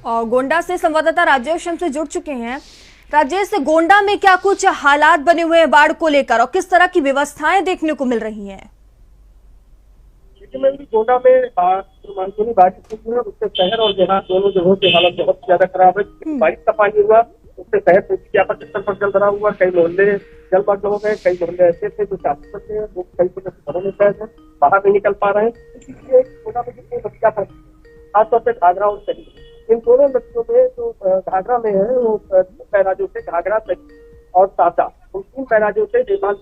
और गोंडा से संवाददाता राजेश हमसे जुड़ चुके हैं। राजेश, गोंडा में क्या कुछ हालात बने हुए हैं बाढ़ को लेकर और किस तरह की व्यवस्थाएं देखने को मिल रही हैं? में भी गोंडा में मानसूनी बारिश हुई है, उससे शहर और देहात दोनों जगहों की हालत बहुत ज्यादा खराब है। बारिश का पानी हुआ, उससे शहर व्यापक स्तर पर जल भरा हुआ, कई मोहल्ले जलमग्न हो गए, कई मोहल्ले ऐसे थे जो चाहते बचे हैं, वो कई जगह से घरों में कैद हैं, बाहर नहीं निकल पा रहे हैं। इसीलिए गोंडा में जितनी नदियां पड़ती है, खासतौर पर घाघरा और सही, इन दोनों नदियों में जो घाघरा में है वो बैराजों से घाघरा सही और ताता, उन तीन बैराजों से नेपाल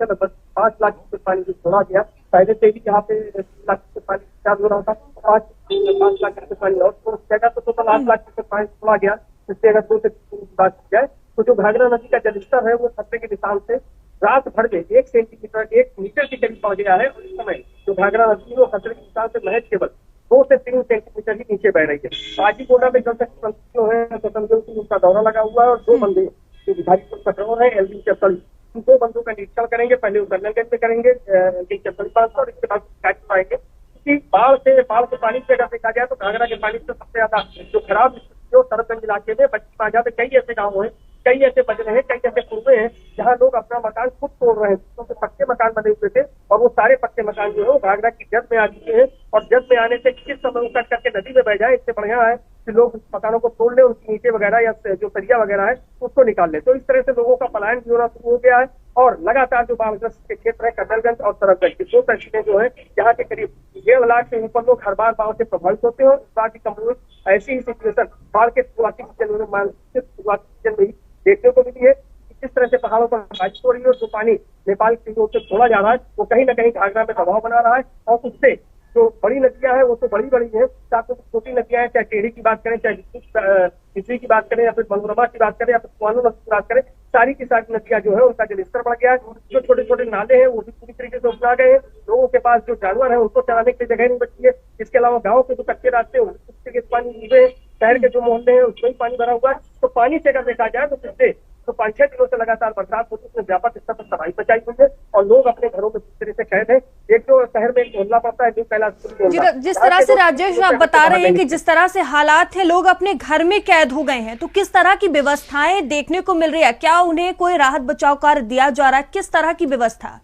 लगभग 5 लाख क्यूसेक पानी जो छोड़ा गया। पहले से भी यहाँ पे 3 लाख क्यूसेक पानी चार्ज हो रहा था, 5 लाख क्यूसेक पानी और तो जगह तो टोटल 8 लाख क्यूसेक पानी छोड़ा गया। इससे अगर 2 से 3 की बात की जाए तो जो घाघरा नदी का जलस्तर है वो खतरे के निशान से रात भर में 1 सेंटीमीटर 1 मीटर के करीब पहुंच गया है। और इस समय जो घाघरा नदी है वो खतरे के निशान से महज केवल 2 से 3 सेंटीमीटर ही नीचे बह रही है। काजीगोंडा में जल शक्ति मंत्री जो है स्वतंत्र सिंह, उनका दौरा लगा हुआ है और 2 बंदे जो विधायक कटरौर है, एलडी चपड़ी, इन 2 बंदों का निरीक्षण करेंगे। पहले उतरनगंज में करेंगे एलडी चपड़ी पास और इसके बाद शिकायत पाएंगे कि बाढ़ के पानी से अगर देखा जाए तो घाघरा के पानी से सबसे ज्यादा जो खराब जो सरगंज इलाके में बच्ची बाजा में कई ऐसे गाँव है, कई ऐसे बजरे हैं, कई ऐसे कुएं हैं जहाँ लोग अपना मकान खुद तोड़ रहे हैं, क्योंकि पक्के मकान बने हुए थे और वो सारे पक्के मकान जो है वो घाघरा की जद में आ चुके हैं। और जद में आने से किस समय वो कट करके नदी में बह जाए, इससे बढ़िया है कि लोग मकानों को तोड़ ले, उनकी ईंटें वगैरह या जो सरिया वगैरह है उसको निकाल ले। तो इस तरह से लोगों का पलायन भी होना शुरू हो गया है और लगातार जो बाढ़ग्रस्त के क्षेत्र है कटरगंज और सरगंज की 2 तहसीलें जो है, यहाँ के करीब 1.5 लाख से ऊपर लोग हर बार बाढ़ से प्रभावित होते हैं। और इस बार की कमजोरी ऐसी ही सिचुएशन बाढ़ के शुरुआती सीजन में ही देखने को मिली है। किस तरह से पहाड़ों पर बारिश हो रही है और जो पानी नेपाल की ओर से छोड़ा जा रहा है वो कहीं ना कहीं घाघरा में दबाव बना रहा है। और उससे जो बड़ी नदियां हैं वो तो बड़ी बड़ी है, चाहे छोटी नदियां हैं, चाहे टेढ़ी की बात करें, चाहे बिजली की बात करें या फिर मनोरमा की बात करें या फिर कुआनो नदी की बात करें, सारी की सारी नदियां जो है उनका जलस्तर बढ़ गया है। जो छोटे छोटे नाले हैं वो भी पूरी तरीके से उपना गए हैं। लोगों के पास जो जानवर है उनको चराने की जगह नहीं बची है। इसके अलावा गाँव के जो कच्चे रास्ते हैं पानी डूबे हैं, शहर के जो मोहल्ले हैं उसमें पानी भरा हुआ है। तो पानी से अगर देखा जाए तो पिछले 5-6 दिनों से लगातार बरसात होती है, उसमें व्यापक स्तर पर तबाही मचाई हुई है और लोग अपने घरों में पूरी तरह से कैद हैं। एक जो शहर में एक मोहल्ला पड़ता है, जो कैलाशपुरी, जिस तरह से राजेश आप बता रहे हैं कि जिस तरह से हालात है, लोग अपने घर में कैद हो गए हैं, तो किस तरह की व्यवस्थाएं देखने को मिल रही है? क्या उन्हें कोई राहत बचाव कार्य दिया जा रहा है? किस तरह की व्यवस्था?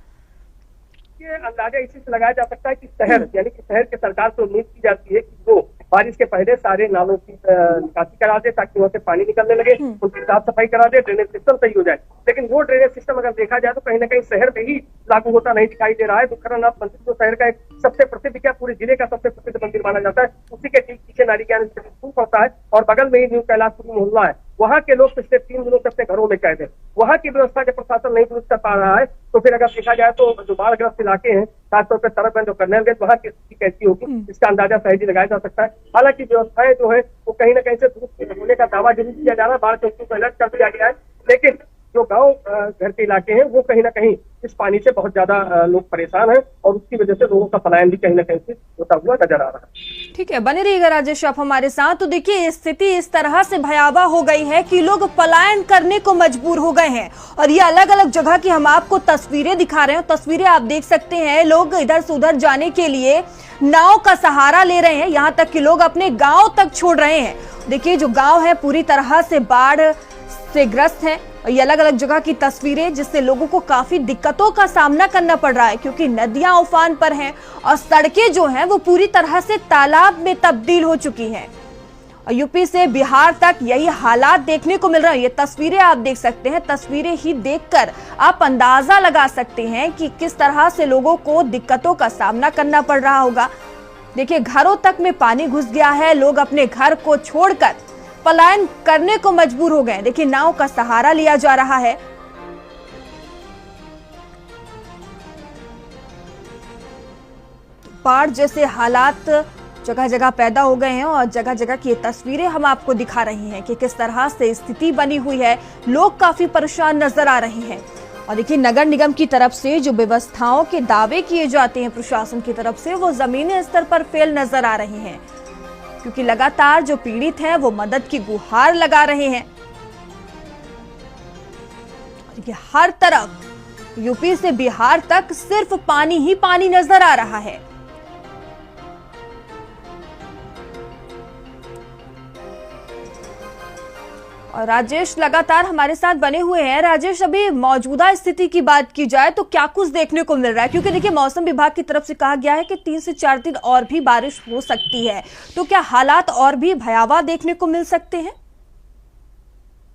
ये अंदाजा इसी से लगाया जा सकता है कि शहर यानी कि शहर की सरकार से उम्मीद की जाती है कि वो बारिश के पहले सारे नालों की निकासी करा दे ताकि वहाँ से पानी निकलने लगे, उनकी साफ सफाई करा दे, ड्रेनेज सिस्टम सही हो जाए। लेकिन वो ड्रेनेज सिस्टम अगर देखा जाए तो कहीं ना कहीं शहर में ही लागू होता नहीं दिखाई दे रहा है। दुखरानाथ मंदिर जो शहर का एक सबसे प्रसिद्ध, क्या पूरे जिले का सबसे प्रसिद्ध मंदिर माना जाता है, उसी के ठीक पीछे नारी ज्ञान स्कूल पड़ता है और बगल में ही न्यू कैलाशपुरी मोहल्ला है। वहाँ के लोग पिछले 3 दिनों से अपने घरों में कैद है। वहाँ की व्यवस्था के प्रशासन नहीं दुरुस्त कर पा रहा है। तो फिर अगर देखा जाए तो जो बाढ़ग्रस्त इलाके हैं, खासतौर पर सरगंज और कन्नौजगंज, वहाँ की स्थिति कैसी होगी इसका अंदाजा सहज लगाया जा सकता है। हालांकि व्यवस्थाएं जो है वो कहीं ना कहीं से दुरुस्त होने का दावा जरूर किया जा रहा है, बाढ़ के उसको अलर्ट कर दिया गया है। लेकिन जो गांव घर के इलाके हैं वो कहीं ना कहीं इस पानी से बहुत ज्यादा लोग परेशान हैं और उसकी वजह से लोगों का पलायन भी कहीं ना कहीं से होता हुआ नजर आ रहा है। ठीक है, बने रहिएगा राजेश आप हमारे साथ। तो देखिए, स्थिति इस तरह से भयावह हो गई है कि लोग पलायन करने को मजबूर हो गए हैं और ये अलग अलग जगह की हम आपको तस्वीरें दिखा रहे हैं। तस्वीरें आप देख सकते हैं, लोग इधर से उधर जाने के लिए नाव का सहारा ले रहे हैं, यहाँ तक कि लोग अपने गाँव तक छोड़ रहे हैं। देखिए, जो गाँव है पूरी तरह से बाढ़ से ग्रस्त है और ये अलग अलग जगह की तस्वीरें, जिससे लोगों को काफी दिक्कतों का सामना करना पड़ रहा है क्योंकि नदियां उफान पर हैं और सड़कें जो हैं वो पूरी तरह से तालाब में तब्दील हो चुकी हैं। और यूपी से बिहार तक यही हालात देखने को मिल रहा है। ये तस्वीरें आप देख सकते हैं, तस्वीरें ही देखकर आप अंदाजा लगा सकते हैं कि किस तरह से लोगों को दिक्कतों का सामना करना पड़ रहा होगा। देखिए, घरों तक में पानी घुस गया है, लोग अपने घर को छोड़कर पलायन करने को मजबूर हो गए। देखिए, नाव का सहारा लिया जा रहा है। बाढ़ जैसे हालात जगह जगह पैदा हो गए हैं और जगह जगह की ये तस्वीरें हम आपको दिखा रही हैं कि किस तरह से स्थिति बनी हुई है। लोग काफी परेशान नजर आ रहे हैं। और देखिए, नगर निगम की तरफ से जो व्यवस्थाओं के दावे किए जाते हैं प्रशासन की तरफ से, वो जमीनी स्तर पर फेल नजर आ रहे हैं क्योंकि लगातार जो पीड़ित हैं वो मदद की गुहार लगा रहे हैं। हर तरफ यूपी से बिहार तक सिर्फ पानी ही पानी नजर आ रहा है। और राजेश लगातार हमारे साथ बने हुए हैं। राजेश, अभी मौजूदा स्थिति की बात की जाए तो क्या कुछ देखने को मिल रहा है? क्योंकि देखिए, मौसम विभाग की तरफ से कहा गया है कि 3 से 4 दिन और भी बारिश हो सकती है, तो क्या हालात और भी भयावह देखने को मिल सकते हैं?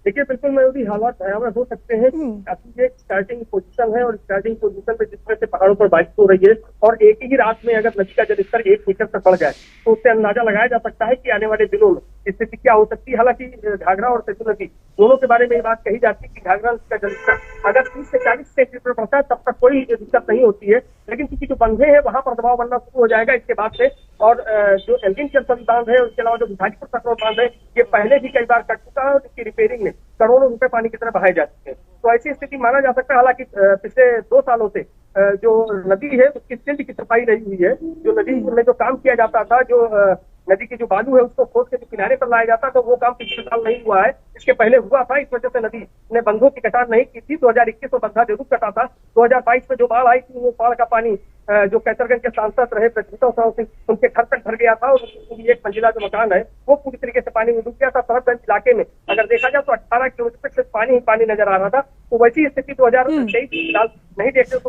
देखिए, बिल्कुल मैं भी हालात भयावह हो सकते हैं। काफी ये स्टार्टिंग पोजीशन है और स्टार्टिंग पोजीशन पे जिसमें से पहाड़ों पर बारिश हो रही है और एक ही रात में अगर नदी का जलस्तर 1 मीटर तक बढ़ जाए तो उससे अंदाजा लगाया जा सकता है कि आने वाले दिनों में स्थिति क्या हो सकती है। हालांकि घाघरा और सेतु नदी दोनों के बारे में ये बात कही जाती है कि घाघरा का जलस्तर अगर 30 से 40 सेंटीमीटर बढ़ता है तब तक कोई दिक्कत नहीं होती है, लेकिन क्योंकि जो बंधे हैं वहां पर दबाव बनना शुरू हो जाएगा इसके बाद से। और जो एल्गिन चंदन बांध है, उसके अलावा जो विभाजीपुर सतरों बांध है, ये पहले भी कई बार कट चुका है और इसकी रिपेयरिंग में करोड़ों रुपए पानी की तरह बहाए जा चुके हैं। तो ऐसी स्थिति माना जा सकता है। हालांकि पिछले 2 सालों से जो नदी है उसकी सिल्ट की सफाई नहीं हुई है। जो नदी में जो काम किया जाता था, जो नदी की जो बालू है उसको खोद के जो किनारे पर लाया जाता तो वो काम पिछले साल नहीं हुआ है। इसके पहले हुआ था, इस वजह से नदी ने बंधों की कटान नहीं की थी। 2021 में बंधा जरूर कटा था। 2022 में जो बाढ़ आई थी वो बाढ़ का पानी जो कैसरगंज के सांसद रहे प्रज्वल साहू सिंह, उनके घर तक भर गया था और उनकी 1 मंजिला जो मकान है वो पूरी तरीके से पानी में डूब गया था। साहबगंज इलाके में अगर देखा जाए तो 18 किलोमीटर तक सिर्फ पानी ही पानी नजर आ रहा था। तो वैसी स्थिति 2023 फिलहाल नहीं देखने को